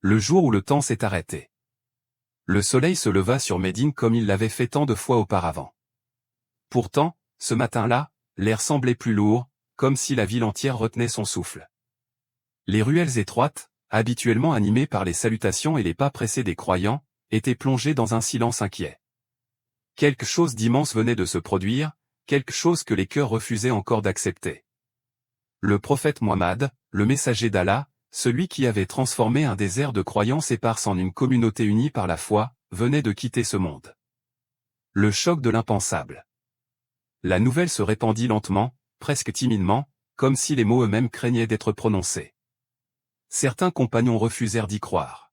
le jour où le temps s'est arrêté. Le soleil se leva sur Médine comme il l'avait fait tant de fois auparavant. Pourtant, ce matin-là, l'air semblait plus lourd, comme si la ville entière retenait son souffle. Les ruelles étroites, habituellement animées par les salutations et les pas pressés des croyants, étaient plongées dans un silence inquiet. Quelque chose d'immense venait de se produire, quelque chose que les cœurs refusaient encore d'accepter. Le prophète Mohammed, le messager d'Allah, celui qui avait transformé un désert de croyance éparse en une communauté unie par la foi, venait de quitter ce monde. Le choc de l'impensable. La nouvelle se répandit lentement, presque timidement, comme si les mots eux-mêmes craignaient d'être prononcés. Certains compagnons refusèrent d'y croire.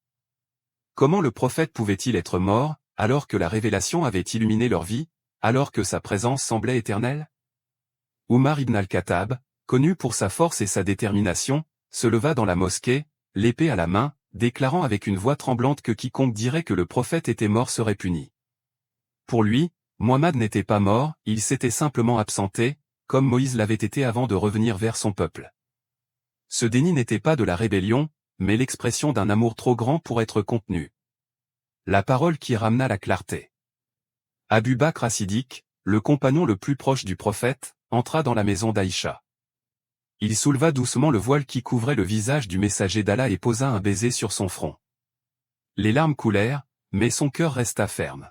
Comment le prophète pouvait-il être mort, alors que la révélation avait illuminé leur vie, alors que sa présence semblait éternelle? Oumar ibn al-Khattab, connu pour sa force et sa détermination, se leva dans la mosquée, l'épée à la main, déclarant avec une voix tremblante que quiconque dirait que le prophète était mort serait puni. Pour lui, Muhammad n'était pas mort, il s'était simplement absenté, comme Moïse l'avait été avant de revenir vers son peuple. Ce déni n'était pas de la rébellion, mais l'expression d'un amour trop grand pour être contenu. La parole qui ramena la clarté. Abu Bakr as-Siddiq, le compagnon le plus proche du prophète, entra dans la maison d'Aïcha. Il souleva doucement le voile qui couvrait le visage du messager d'Allah et posa un baiser sur son front. Les larmes coulèrent, mais son cœur resta ferme.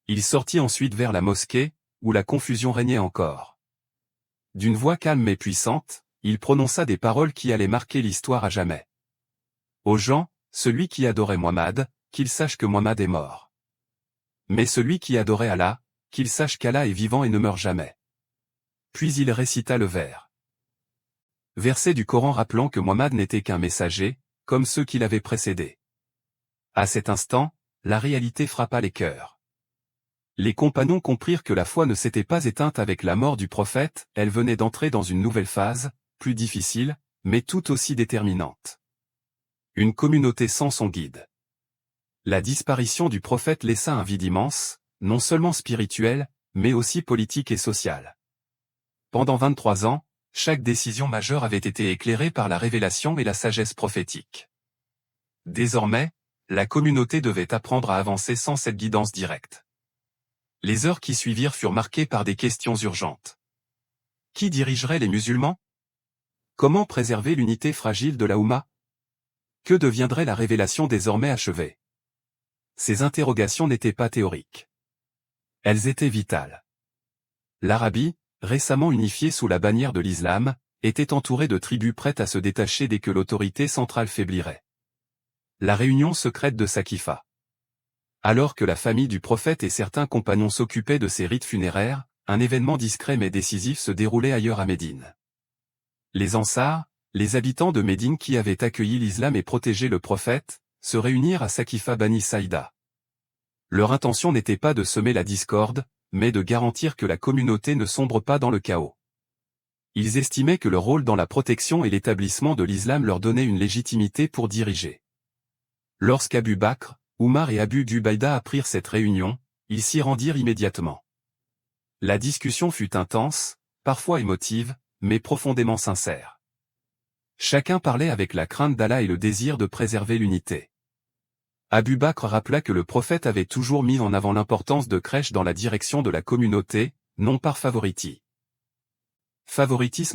Il sortit ensuite vers la mosquée, où la confusion régnait encore. D'une voix calme mais puissante, il prononça des paroles qui allaient marquer l'histoire à jamais. Aux gens, celui qui adorait Muhammad, qu'il sache que Muhammad est mort. Mais celui qui adorait Allah, qu'il sache qu'Allah est vivant et ne meurt jamais. Puis il récita le vers. Verset du Coran rappelant que Muhammad n'était qu'un messager, comme ceux qui l'avaient précédé. À cet instant, la réalité frappa les cœurs. Les compagnons comprirent que la foi ne s'était pas éteinte avec la mort du prophète, elle venait d'entrer dans une nouvelle phase, plus difficile, mais tout aussi déterminante. Une communauté sans son guide. La disparition du prophète laissa un vide immense, non seulement spirituel, mais aussi politique et social. Pendant 23 ans, chaque décision majeure avait été éclairée par la révélation et la sagesse prophétique. Désormais, la communauté devait apprendre à avancer sans cette guidance directe. Les heures qui suivirent furent marquées par des questions urgentes. Qui dirigerait les musulmans? Comment préserver l'unité fragile de la Oumma? Que deviendrait la révélation désormais achevée? Ces interrogations n'étaient pas théoriques. Elles étaient vitales. L'Arabie, récemment unifiée sous la bannière de l'islam, était entourée de tribus prêtes à se détacher dès que l'autorité centrale faiblirait. La réunion secrète de Saqifa. Alors que la famille du prophète et certains compagnons s'occupaient de ses rites funéraires, un événement discret mais décisif se déroulait ailleurs à Médine. Les Ansars, les habitants de Médine qui avaient accueilli l'islam et protégé le prophète, se réunirent à Saqifa Bani Saïda. Leur intention n'était pas de semer la discorde, mais de garantir que la communauté ne sombre pas dans le chaos. Ils estimaient que leur rôle dans la protection et l'établissement de l'islam leur donnait une légitimité pour diriger. Lorsqu'Abu Bakr, Oumar et Abu Ubaïda apprirent cette réunion, ils s'y rendirent immédiatement. La discussion fut intense, parfois émotive, mais profondément sincère. Chacun parlait avec la crainte d'Allah et le désir de préserver l'unité. Abu Bakr rappela que le prophète avait toujours mis en avant l'importance de crèche dans la direction de la communauté, non par favoritisme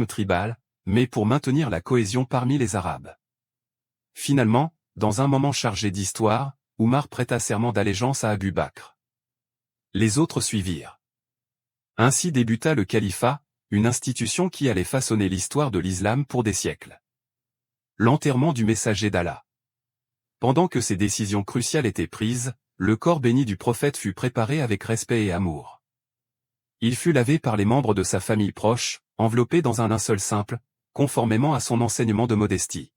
tribal, mais pour maintenir la cohésion parmi les Arabes. Finalement, dans un moment chargé d'histoire, Oumar prêta serment d'allégeance à Abu Bakr. Les autres suivirent. Ainsi débuta le califat, une institution qui allait façonner l'histoire de l'islam pour des siècles. L'enterrement du messager d'Allah. Pendant que ces décisions cruciales étaient prises, le corps béni du prophète fut préparé avec respect et amour. Il fut lavé par les membres de sa famille proche, enveloppé dans un linceul simple, conformément à son enseignement de modestie.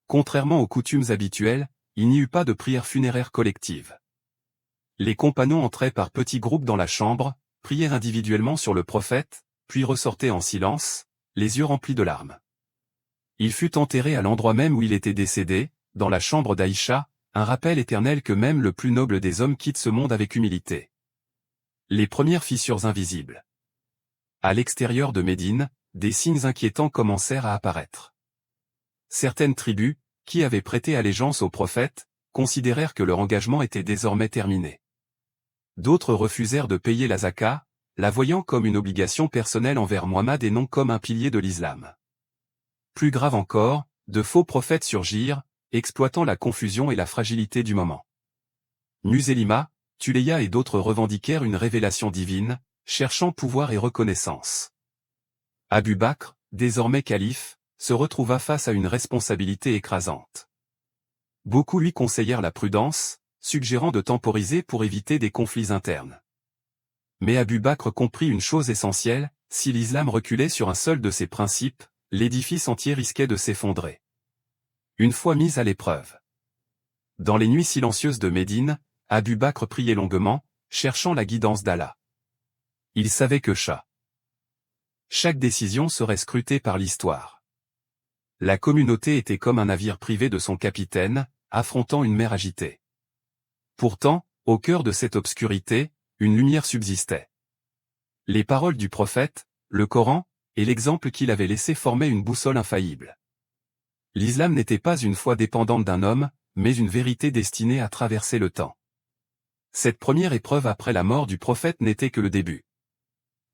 Contrairement aux coutumes habituelles, il n'y eut pas de prière funéraire collective. Les compagnons entraient par petits groupes dans la chambre, prièrent individuellement sur le prophète, puis ressortaient en silence, les yeux remplis de larmes. Il fut enterré à l'endroit même où il était décédé, dans la chambre d'Aïcha, un rappel éternel que même le plus noble des hommes quitte ce monde avec humilité. Les premières fissures invisibles. À l'extérieur de Médine, des signes inquiétants commencèrent à apparaître. Certaines tribus, qui avaient prêté allégeance au prophète, considérèrent que leur engagement était désormais terminé. D'autres refusèrent de payer la zaka, la voyant comme une obligation personnelle envers Muhammad et non comme un pilier de l'islam. Plus grave encore, de faux prophètes surgirent, exploitant la confusion et la fragilité du moment. Musaylima, Tulayya et d'autres revendiquèrent une révélation divine, cherchant pouvoir et reconnaissance. Abu Bakr, désormais calife, se retrouva face à une responsabilité écrasante. Beaucoup lui conseillèrent la prudence, suggérant de temporiser pour éviter des conflits internes. Mais Abu Bakr comprit une chose essentielle, si l'islam reculait sur un seul de ses principes, l'édifice entier risquait de s'effondrer. Une fois mise à l'épreuve. Dans les nuits silencieuses de Médine, Abu Bakr priait longuement, cherchant la guidance d'Allah. Il savait que chaque décision serait scrutée par l'histoire. La communauté était comme un navire privé de son capitaine, affrontant une mer agitée. Pourtant, au cœur de cette obscurité, une lumière subsistait. Les paroles du prophète, le Coran, et l'exemple qu'il avait laissé formaient une boussole infaillible. L'islam n'était pas une foi dépendante d'un homme, mais une vérité destinée à traverser le temps. Cette première épreuve après la mort du prophète n'était que le début.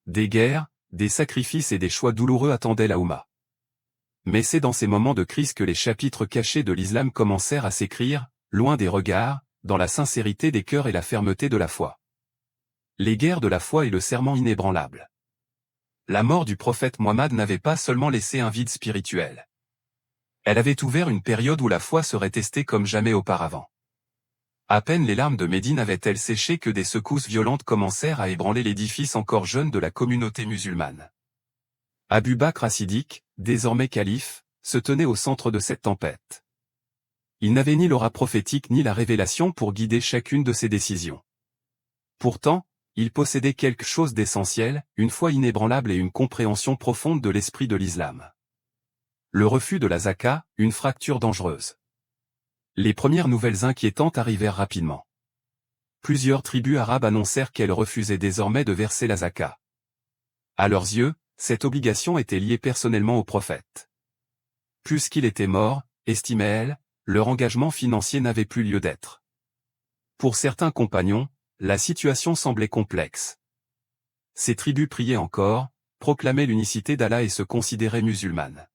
Des guerres, des sacrifices et des choix douloureux attendaient la Oumma. Mais c'est dans ces moments de crise que les chapitres cachés de l'islam commencèrent à s'écrire, loin des regards, dans la sincérité des cœurs et la fermeté de la foi. Les guerres de la foi et le serment inébranlable. La mort du prophète Muhammad n'avait pas seulement laissé un vide spirituel. Elle avait ouvert une période où la foi serait testée comme jamais auparavant. À peine les larmes de Médine avaient-elles séché que des secousses violentes commencèrent à ébranler l'édifice encore jeune de la communauté musulmane. Abu Bakr as-Siddiq, désormais calife, se tenait au centre de cette tempête. Il n'avait ni l'aura prophétique ni la révélation pour guider chacune de ses décisions. Pourtant, il possédait quelque chose d'essentiel, une foi inébranlable et une compréhension profonde de l'esprit de l'islam. Le refus de la zaka, une fracture dangereuse. Les premières nouvelles inquiétantes arrivèrent rapidement. Plusieurs tribus arabes annoncèrent qu'elles refusaient désormais de verser la zaka. À leurs yeux, cette obligation était liée personnellement au prophète. Puisqu'il était mort, estimaient-elles, leur engagement financier n'avait plus lieu d'être. Pour certains compagnons, la situation semblait complexe. Ces tribus priaient encore, proclamaient l'unicité d'Allah et se considéraient musulmanes.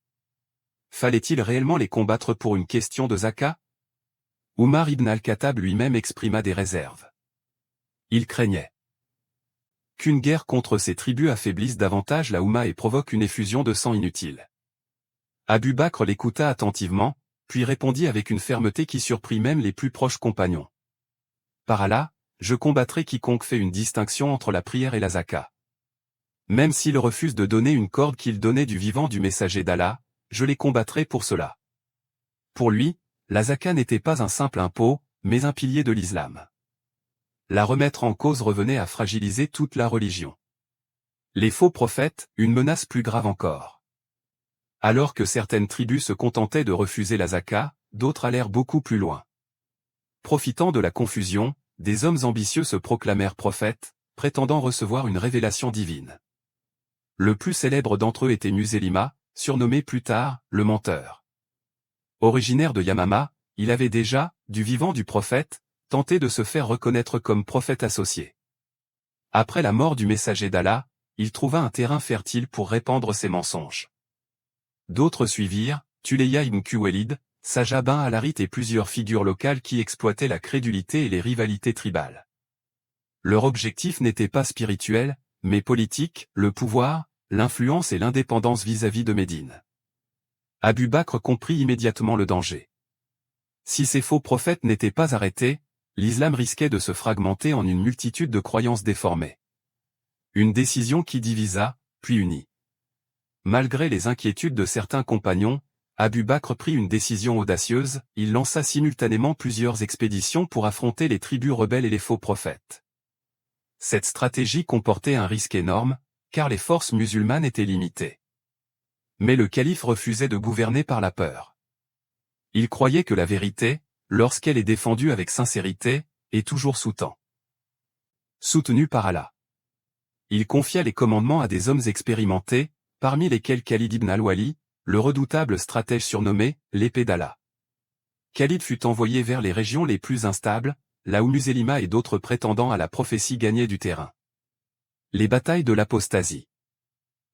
Fallait-il réellement les combattre pour une question de zaka? Umar ibn al-Khattab lui-même exprima des réserves. Il craignait qu'une guerre contre ces tribus affaiblisse davantage la Oumma et provoque une effusion de sang inutile. Abu Bakr l'écouta attentivement, puis répondit avec une fermeté qui surprit même les plus proches compagnons. Par Allah, je combattrai quiconque fait une distinction entre la prière et la zaka. Même s'il refuse de donner une corde qu'il donnait du vivant du messager d'Allah, je les combattrai pour cela. Pour lui, la zaka n'était pas un simple impôt, mais un pilier de l'islam. La remettre en cause revenait à fragiliser toute la religion. Les faux prophètes, une menace plus grave encore. Alors que certaines tribus se contentaient de refuser la zaka, d'autres allèrent beaucoup plus loin. Profitant de la confusion, des hommes ambitieux se proclamèrent prophètes, prétendant recevoir une révélation divine. Le plus célèbre d'entre eux était Musaylima, surnommé plus tard, le menteur. Originaire de Yamama, il avait déjà, du vivant du prophète, tenté de se faire reconnaître comme prophète associé. Après la mort du messager d'Allah, il trouva un terrain fertile pour répandre ses mensonges. D'autres suivirent, Tulayya ibn Khuwaylid, Saja bin al-Harith et plusieurs figures locales qui exploitaient la crédulité et les rivalités tribales. Leur objectif n'était pas spirituel, mais politique, le pouvoir, l'influence et l'indépendance vis-à-vis de Médine. Abu Bakr comprit immédiatement le danger. Si ces faux prophètes n'étaient pas arrêtés, l'islam risquait de se fragmenter en une multitude de croyances déformées. Une décision qui divisa, puis unit. Malgré les inquiétudes de certains compagnons, Abu Bakr prit une décision audacieuse, il lança simultanément plusieurs expéditions pour affronter les tribus rebelles et les faux prophètes. Cette stratégie comportait un risque énorme, car les forces musulmanes étaient limitées. Mais le calife refusait de gouverner par la peur. Il croyait que la vérité, lorsqu'elle est défendue avec sincérité, est toujours sous-temps. Soutenu par Allah. Il confia les commandements à des hommes expérimentés, parmi lesquels Khalid ibn al-Wali, le redoutable stratège surnommé « l'épée d'Allah ». Khalid fut envoyé vers les régions les plus instables, là où Muselima et d'autres prétendants à la prophétie gagnaient du terrain. Les batailles de l'apostasie.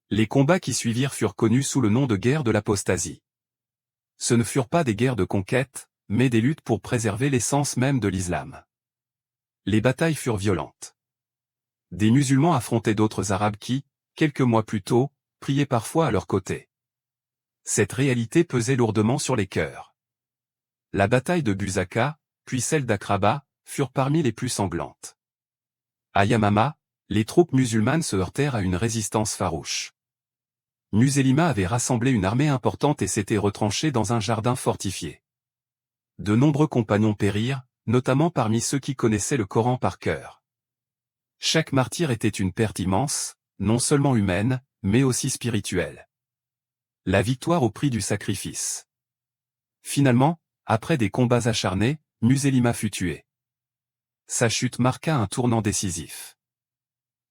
Les combats qui suivirent furent connus sous le nom de guerre de l'apostasie. Ce ne furent pas des guerres de conquête, mais des luttes pour préserver l'essence même de l'islam. Les batailles furent violentes. Des musulmans affrontaient d'autres arabes qui, quelques mois plus tôt, priaient parfois à leur côté. Cette réalité pesait lourdement sur les cœurs. La bataille de Buzaka, puis celle d'Akraba, furent parmi les plus sanglantes. À Yamama, les troupes musulmanes se heurtèrent à une résistance farouche. Muselima avait rassemblé une armée importante et s'était retranché dans un jardin fortifié. De nombreux compagnons périrent, notamment parmi ceux qui connaissaient le Coran par cœur. Chaque martyr était une perte immense, non seulement humaine, mais aussi spirituelle. La victoire au prix du sacrifice. Finalement, après des combats acharnés, Muselima fut tué. Sa chute marqua un tournant décisif.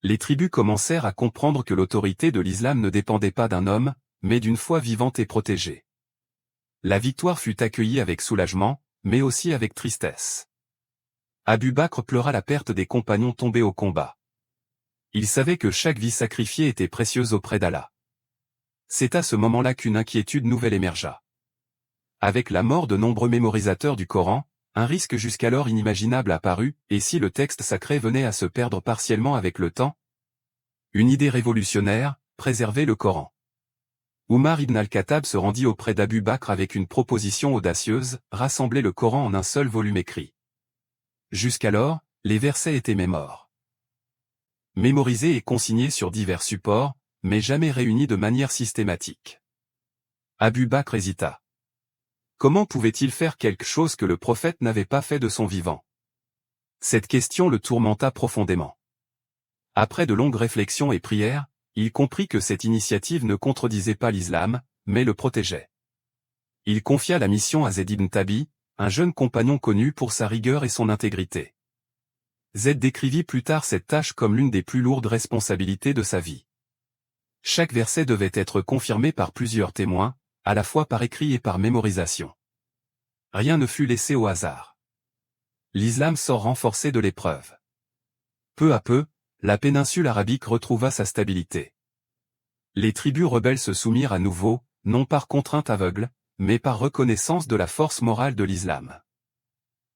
Les tribus commencèrent à comprendre que l'autorité de l'islam ne dépendait pas d'un homme, mais d'une foi vivante et protégée. La victoire fut accueillie avec soulagement, mais aussi avec tristesse. Abu Bakr pleura la perte des compagnons tombés au combat. Il savait que chaque vie sacrifiée était précieuse auprès d'Allah. C'est à ce moment-là qu'une inquiétude nouvelle émergea. Avec la mort de nombreux mémorisateurs du Coran, un risque jusqu'alors inimaginable apparut, et si le texte sacré venait à se perdre partiellement avec le temps? Une idée révolutionnaire, préserver le Coran. Oumar ibn al-Khattab se rendit auprès d'Abu Bakr avec une proposition audacieuse, rassembler le Coran en un seul volume écrit. Jusqu'alors, les versets étaient mémores. Mémorisés et consignés sur divers supports, mais jamais réunis de manière systématique. Abu Bakr hésita. Comment pouvait-il faire quelque chose que le prophète n'avait pas fait de son vivant? Cette question le tourmenta profondément. Après de longues réflexions et prières, il comprit que cette initiative ne contredisait pas l'islam, mais le protégeait. Il confia la mission à Zayd ibn Tabi, un jeune compagnon connu pour sa rigueur et son intégrité. Zayd décrivit plus tard cette tâche comme l'une des plus lourdes responsabilités de sa vie. Chaque verset devait être confirmé par plusieurs témoins, à la fois par écrit et par mémorisation. Rien ne fut laissé au hasard. L'islam sort renforcé de l'épreuve. Peu à peu, la péninsule arabique retrouva sa stabilité. Les tribus rebelles se soumirent à nouveau, non par contrainte aveugle, mais par reconnaissance de la force morale de l'islam.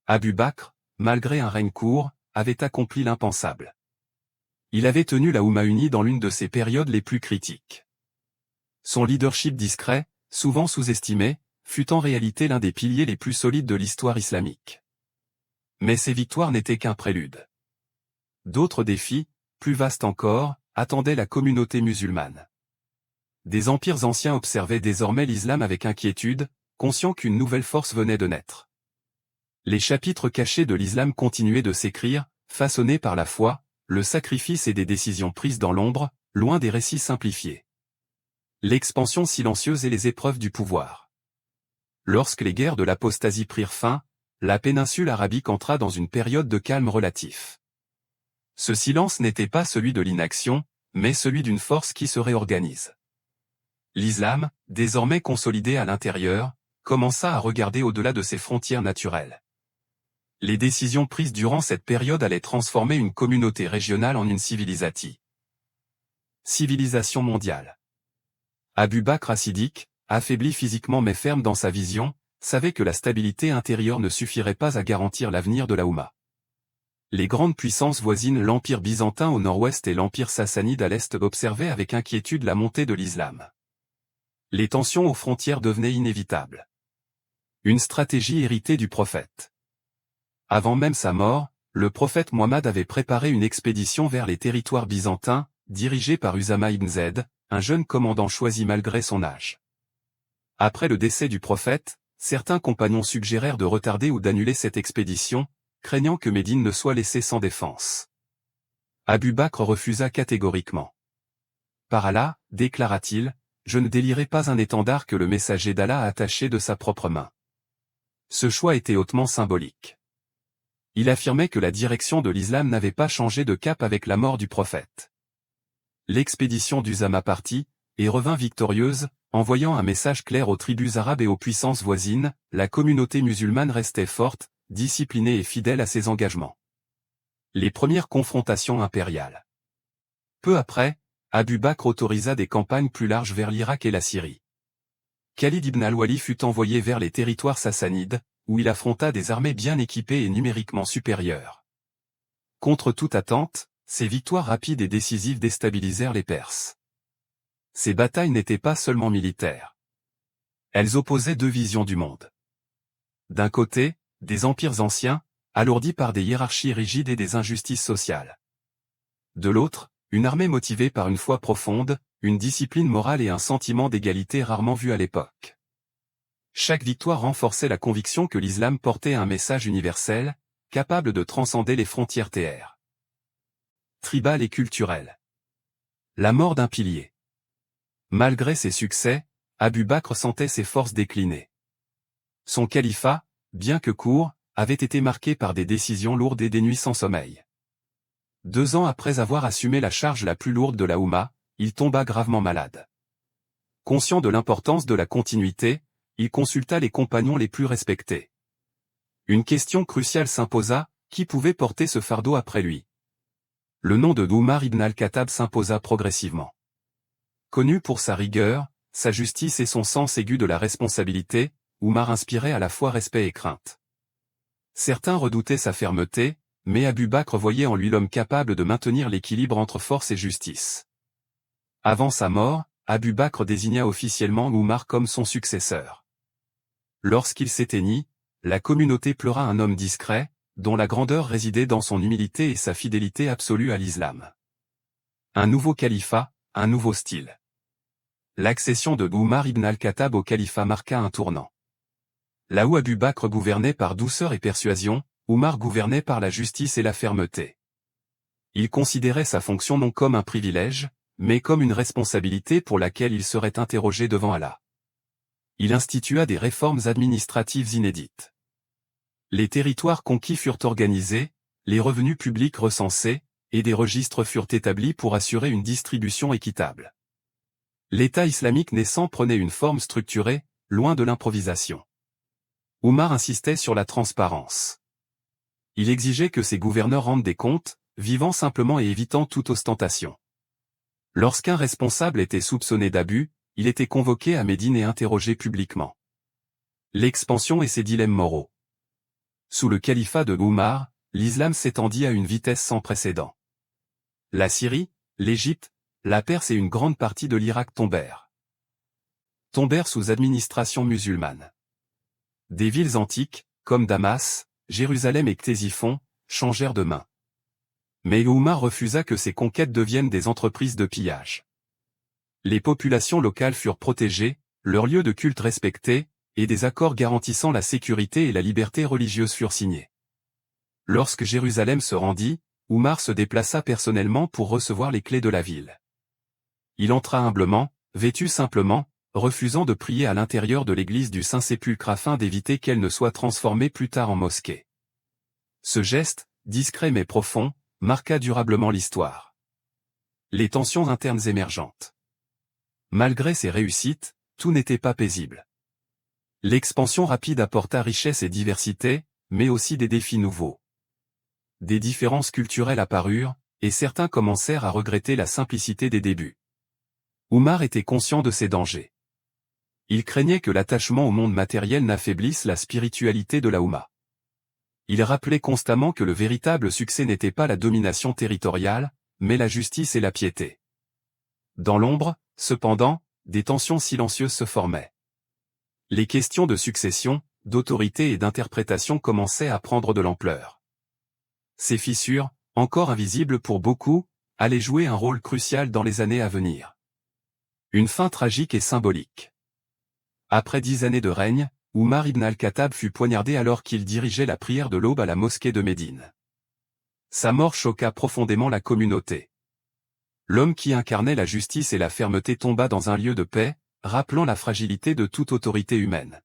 Abu Bakr, malgré un règne court, avait accompli l'impensable. Il avait tenu la Oumma unie dans l'une de ses périodes les plus critiques. Son leadership discret, souvent sous-estimé, fut en réalité l'un des piliers les plus solides de l'histoire islamique. Mais ces victoires n'étaient qu'un prélude. D'autres défis, plus vastes encore, attendaient la communauté musulmane. Des empires anciens observaient désormais l'islam avec inquiétude, conscients qu'une nouvelle force venait de naître. Les chapitres cachés de l'islam continuaient de s'écrire, façonnés par la foi, le sacrifice et des décisions prises dans l'ombre, loin des récits simplifiés. L'expansion silencieuse et les épreuves du pouvoir. Lorsque les guerres de l'apostasie prirent fin, la péninsule arabique entra dans une période de calme relatif. Ce silence n'était pas celui de l'inaction, mais celui d'une force qui se réorganise. L'islam, désormais consolidé à l'intérieur, commença à regarder au-delà de ses frontières naturelles. Les décisions prises durant cette période allaient transformer une communauté régionale en une civilisation mondiale. Abu Bakr as-Siddiq, affaibli physiquement mais ferme dans sa vision, savait que la stabilité intérieure ne suffirait pas à garantir l'avenir de la Oumma. Les grandes puissances voisines, l'Empire byzantin au nord-ouest et l'Empire sassanide à l'est, observaient avec inquiétude la montée de l'islam. Les tensions aux frontières devenaient inévitables. Une stratégie héritée du prophète. Avant même sa mort, le prophète Mohammed avait préparé une expédition vers les territoires byzantins, dirigée par Usama ibn Zayd, un jeune commandant choisi malgré son âge. Après le décès du prophète, certains compagnons suggérèrent de retarder ou d'annuler cette expédition, craignant que Médine ne soit laissée sans défense. Abu Bakr refusa catégoriquement. Par Allah, déclara-t-il, je ne délierai pas un étendard que le messager d'Allah a attaché de sa propre main. Ce choix était hautement symbolique. Il affirmait que la direction de l'islam n'avait pas changé de cap avec la mort du prophète. L'expédition d'Usama partit, et revint victorieuse, envoyant un message clair aux tribus arabes et aux puissances voisines, la communauté musulmane restait forte, disciplinée et fidèle à ses engagements. Les premières confrontations impériales. Peu après, Abu Bakr autorisa des campagnes plus larges vers l'Irak et la Syrie. Khalid ibn al-Wali fut envoyé vers les territoires sassanides, où il affronta des armées bien équipées et numériquement supérieures. Contre toute attente, ces victoires rapides et décisives déstabilisèrent les Perses. Ces batailles n'étaient pas seulement militaires. Elles opposaient deux visions du monde. D'un côté, des empires anciens, alourdis par des hiérarchies rigides et des injustices sociales. De l'autre, une armée motivée par une foi profonde, une discipline morale et un sentiment d'égalité rarement vu à l'époque. Chaque victoire renforçait la conviction que l'islam portait un message universel, capable de transcender les frontières terrestres. Tribal et culturel. La mort d'un pilier. Malgré ses succès, Abu Bakr sentait ses forces décliner. Son califat, bien que court, avait été marqué par des décisions lourdes et des nuits sans sommeil. 2 ans après avoir assumé la charge la plus lourde de la Oumma, il tomba gravement malade. Conscient de l'importance de la continuité, il consulta les compagnons les plus respectés. Une question cruciale s'imposa, qui pouvait porter ce fardeau après lui? Le nom de Oumar ibn al-Khattab s'imposa progressivement. Connu pour sa rigueur, sa justice et son sens aigu de la responsabilité, Oumar inspirait à la fois respect et crainte. Certains redoutaient sa fermeté, mais Abu Bakr voyait en lui l'homme capable de maintenir l'équilibre entre force et justice. Avant sa mort, Abu Bakr désigna officiellement Oumar comme son successeur. Lorsqu'il s'éteignit, la communauté pleura un homme discret, dont la grandeur résidait dans son humilité et sa fidélité absolue à l'islam. Un nouveau califat, un nouveau style. L'accession de Oumar ibn al-Khattab au califat marqua un tournant. Là où Abu Bakr gouvernait par douceur et persuasion, Oumar gouvernait par la justice et la fermeté. Il considérait sa fonction non comme un privilège, mais comme une responsabilité pour laquelle il serait interrogé devant Allah. Il institua des réformes administratives inédites. Les territoires conquis furent organisés, les revenus publics recensés, et des registres furent établis pour assurer une distribution équitable. L'État islamique naissant prenait une forme structurée, loin de l'improvisation. Oumar insistait sur la transparence. Il exigeait que ses gouverneurs rendent des comptes, vivant simplement et évitant toute ostentation. Lorsqu'un responsable était soupçonné d'abus, il était convoqué à Médine et interrogé publiquement. L'expansion et ses dilemmes moraux. Sous le califat de Oumar, l'islam s'étendit à une vitesse sans précédent. La Syrie, l'Égypte, la Perse et une grande partie de l'Irak tombèrent sous administration musulmane. Des villes antiques, comme Damas, Jérusalem et Ctésiphon, changèrent de main. Mais Oumar refusa que ces conquêtes deviennent des entreprises de pillage. Les populations locales furent protégées, leurs lieux de culte respectés, et des accords garantissant la sécurité et la liberté religieuse furent signés. Lorsque Jérusalem se rendit, Oumar se déplaça personnellement pour recevoir les clés de la ville. Il entra humblement, vêtu simplement, refusant de prier à l'intérieur de l'église du Saint-Sépulcre afin d'éviter qu'elle ne soit transformée plus tard en mosquée. Ce geste, discret mais profond, marqua durablement l'histoire. Les tensions internes émergentes. Malgré ses réussites, tout n'était pas paisible. L'expansion rapide apporta richesse et diversité, mais aussi des défis nouveaux. Des différences culturelles apparurent, et certains commencèrent à regretter la simplicité des débuts. Oumar était conscient de ces dangers. Il craignait que l'attachement au monde matériel n'affaiblisse la spiritualité de la Oumma. Il rappelait constamment que le véritable succès n'était pas la domination territoriale, mais la justice et la piété. Dans l'ombre, cependant, des tensions silencieuses se formaient. Les questions de succession, d'autorité et d'interprétation commençaient à prendre de l'ampleur. Ces fissures, encore invisibles pour beaucoup, allaient jouer un rôle crucial dans les années à venir. Une fin tragique et symbolique. Après 10 années de règne, Oumar ibn al-Khattab fut poignardé alors qu'il dirigeait la prière de l'aube à la mosquée de Médine. Sa mort choqua profondément la communauté. L'homme qui incarnait la justice et la fermeté tomba dans un lieu de paix, rappelant la fragilité de toute autorité humaine.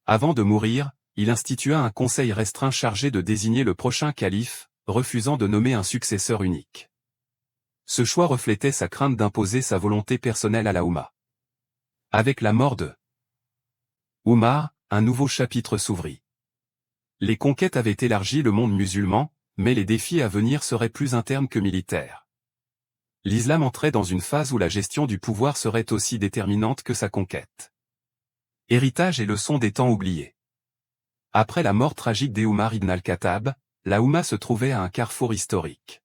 Avant de mourir, il institua un conseil restreint chargé de désigner le prochain calife, refusant de nommer un successeur unique. Ce choix reflétait sa crainte d'imposer sa volonté personnelle à la Oumma. Avec la mort de Oumar, un nouveau chapitre s'ouvrit. Les conquêtes avaient élargi le monde musulman, mais les défis à venir seraient plus internes que militaires. L'islam entrait dans une phase où la gestion du pouvoir serait aussi déterminante que sa conquête. Héritage et leçon des temps oubliés. Après la mort tragique d'Oumar ibn al-Khattab, la Oumma se trouvait à un carrefour historique.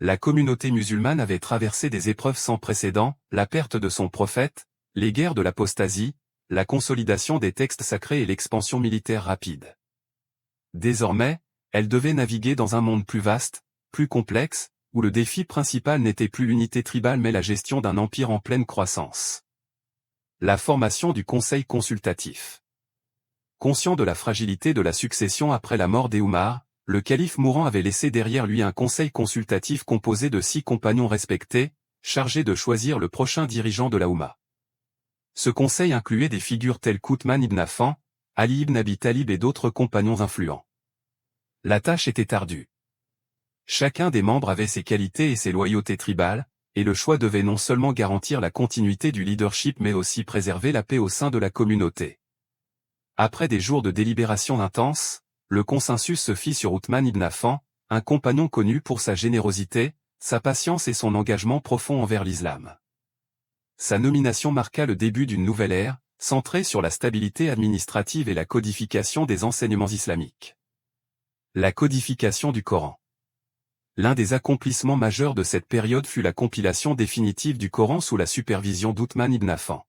La communauté musulmane avait traversé des épreuves sans précédent, la perte de son prophète, les guerres de l'apostasie, la consolidation des textes sacrés et l'expansion militaire rapide. Désormais, elle devait naviguer dans un monde plus vaste, plus complexe, où le défi principal n'était plus l'unité tribale mais la gestion d'un empire en pleine croissance. La formation du Conseil consultatif. Conscient de la fragilité de la succession après la mort d'Oumar, le calife mourant avait laissé derrière lui un conseil consultatif composé de 6 compagnons respectés, chargés de choisir le prochain dirigeant de la Oumma. Ce conseil incluait des figures telles qu'Othman ibn Affan, Ali ibn Abi Talib et d'autres compagnons influents. La tâche était ardue. Chacun des membres avait ses qualités et ses loyautés tribales, et le choix devait non seulement garantir la continuité du leadership mais aussi préserver la paix au sein de la communauté. Après des jours de délibération intense, le consensus se fit sur Othman ibn Affan, un compagnon connu pour sa générosité, sa patience et son engagement profond envers l'islam. Sa nomination marqua le début d'une nouvelle ère, centrée sur la stabilité administrative et la codification des enseignements islamiques. La codification du Coran. L'un des accomplissements majeurs de cette période fut la compilation définitive du Coran sous la supervision d'Othman ibn Affan.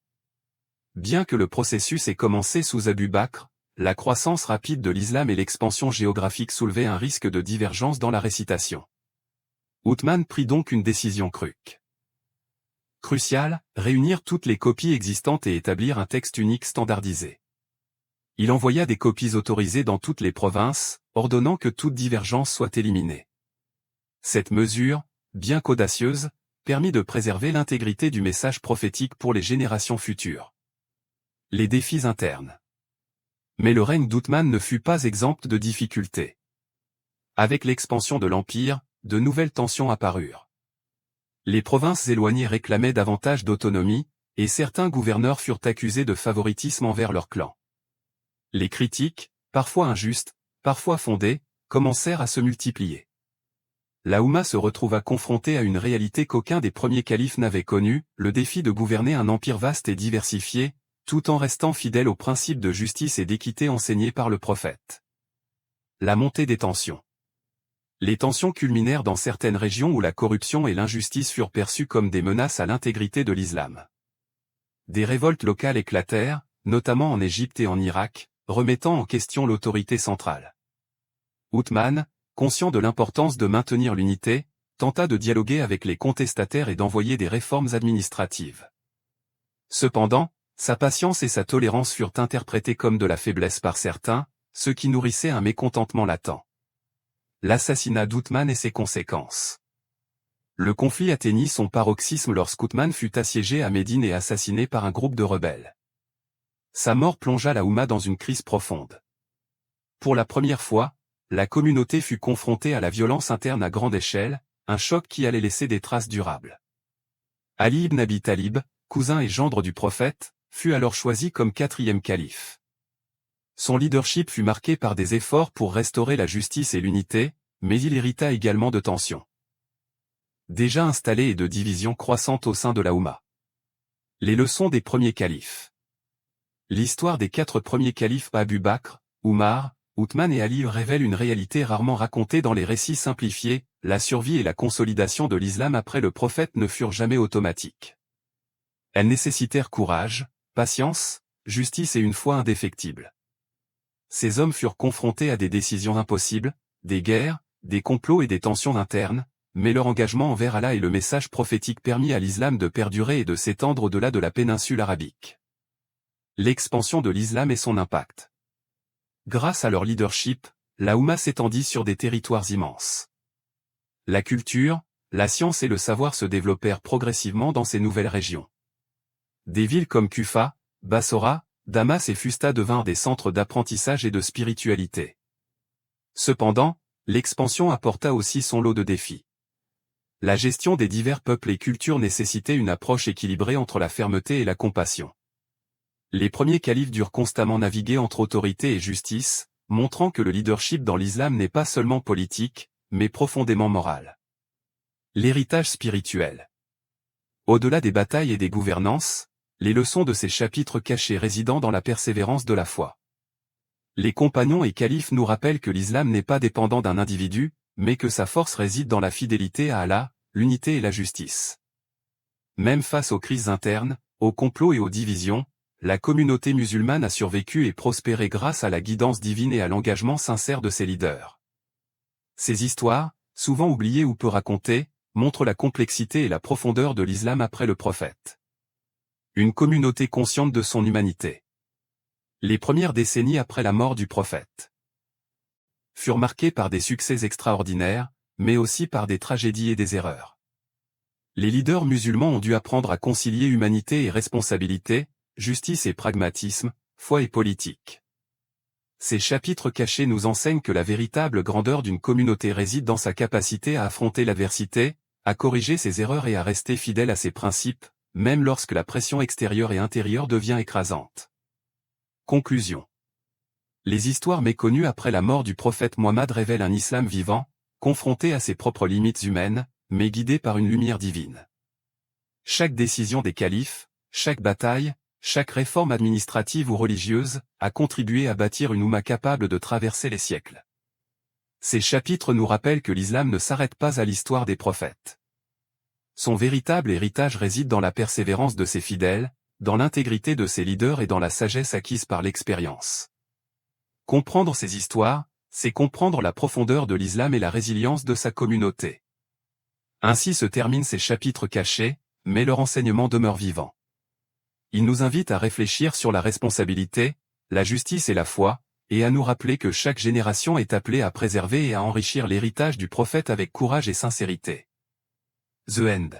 Bien que le processus ait commencé sous Abu Bakr, la croissance rapide de l'islam et l'expansion géographique soulevaient un risque de divergence dans la récitation. Othman prit donc une décision cruciale, réunir toutes les copies existantes et établir un texte unique standardisé. Il envoya des copies autorisées dans toutes les provinces, ordonnant que toute divergence soit éliminée. Cette mesure, bien qu'audacieuse, permit de préserver l'intégrité du message prophétique pour les générations futures. Les défis internes. Mais le règne d'Othman ne fut pas exempt de difficultés. Avec l'expansion de l'empire, de nouvelles tensions apparurent. Les provinces éloignées réclamaient davantage d'autonomie, et certains gouverneurs furent accusés de favoritisme envers leur clan. Les critiques, parfois injustes, parfois fondées, commencèrent à se multiplier. La Oumma se retrouva confrontée à une réalité qu'aucun des premiers califes n'avait connue, le défi de gouverner un empire vaste et diversifié, tout en restant fidèle aux principes de justice et d'équité enseignés par le prophète. La montée des tensions. Les tensions culminèrent dans certaines régions où la corruption et l'injustice furent perçues comme des menaces à l'intégrité de l'islam. Des révoltes locales éclatèrent, notamment en Égypte et en Irak, remettant en question l'autorité centrale. Othman, conscient de l'importance de maintenir l'unité, tenta de dialoguer avec les contestataires et d'envoyer des réformes administratives. Cependant, sa patience et sa tolérance furent interprétées comme de la faiblesse par certains, ce qui nourrissait un mécontentement latent. L'assassinat d'Othman et ses conséquences. Le conflit atteignit son paroxysme lorsqu'Othman fut assiégé à Médine et assassiné par un groupe de rebelles. Sa mort plongea la Oumma dans une crise profonde. Pour la première fois, la communauté fut confrontée à la violence interne à grande échelle, un choc qui allait laisser des traces durables. Ali ibn Abi Talib, cousin et gendre du prophète, fut alors choisi comme 4e calife. Son leadership fut marqué par des efforts pour restaurer la justice et l'unité, mais il hérita également de tensions déjà installées et de divisions croissantes au sein de la Oumma. Les leçons des premiers califes. L'histoire des 4 premiers califes Abu Bakr, Oumar, Othman et Ali révèle une réalité rarement racontée dans les récits simplifiés, la survie et la consolidation de l'islam après le prophète ne furent jamais automatiques. Elles nécessitèrent courage, patience, justice et une foi indéfectible. Ces hommes furent confrontés à des décisions impossibles, des guerres, des complots et des tensions internes, mais leur engagement envers Allah et le message prophétique permit à l'islam de perdurer et de s'étendre au-delà de la péninsule arabique. L'expansion de l'islam et son impact. Grâce à leur leadership, la Oumma s'étendit sur des territoires immenses. La culture, la science et le savoir se développèrent progressivement dans ces nouvelles régions. Des villes comme Kufa, Bassora, Damas et Fusta devinrent des centres d'apprentissage et de spiritualité. Cependant, l'expansion apporta aussi son lot de défis. la gestion des divers peuples et cultures nécessitait une approche équilibrée entre la fermeté et la compassion. Les premiers califes durent constamment naviguer entre autorité et justice, montrant que le leadership dans l'islam n'est pas seulement politique, mais profondément moral. L'héritage spirituel. Au-delà des batailles et des gouvernances, les leçons de ces chapitres cachés résident dans la persévérance de la foi. Les compagnons et califes nous rappellent que l'islam n'est pas dépendant d'un individu, mais que sa force réside dans la fidélité à Allah, l'unité et la justice. Même face aux crises internes, aux complots et aux divisions, la communauté musulmane a survécu et prospéré grâce à la guidance divine et à l'engagement sincère de ses leaders. Ces histoires, souvent oubliées ou peu racontées, montrent la complexité et la profondeur de l'islam après le prophète. Une communauté consciente de son humanité. Les premières décennies après la mort du prophète furent marquées par des succès extraordinaires, mais aussi par des tragédies et des erreurs. Les leaders musulmans ont dû apprendre à concilier humanité et responsabilité, justice et pragmatisme, foi et politique. Ces chapitres cachés nous enseignent que la véritable grandeur d'une communauté réside dans sa capacité à affronter l'adversité, à corriger ses erreurs et à rester fidèle à ses principes, même lorsque la pression extérieure et intérieure devient écrasante. Conclusion. Les histoires méconnues après la mort du prophète Mohammed révèlent un islam vivant, confronté à ses propres limites humaines, mais guidé par une lumière divine. Chaque décision des califes, chaque bataille, chaque réforme administrative ou religieuse, a contribué à bâtir une oumma capable de traverser les siècles. Ces chapitres nous rappellent que l'islam ne s'arrête pas à l'histoire des prophètes. Son véritable héritage réside dans la persévérance de ses fidèles, dans l'intégrité de ses leaders et dans la sagesse acquise par l'expérience. Comprendre ces histoires, c'est comprendre la profondeur de l'islam et la résilience de sa communauté. Ainsi se terminent ces chapitres cachés, mais leur enseignement demeure vivant. Il nous invite à réfléchir sur la responsabilité, la justice et la foi, et à nous rappeler que chaque génération est appelée à préserver et à enrichir l'héritage du prophète avec courage et sincérité. The End.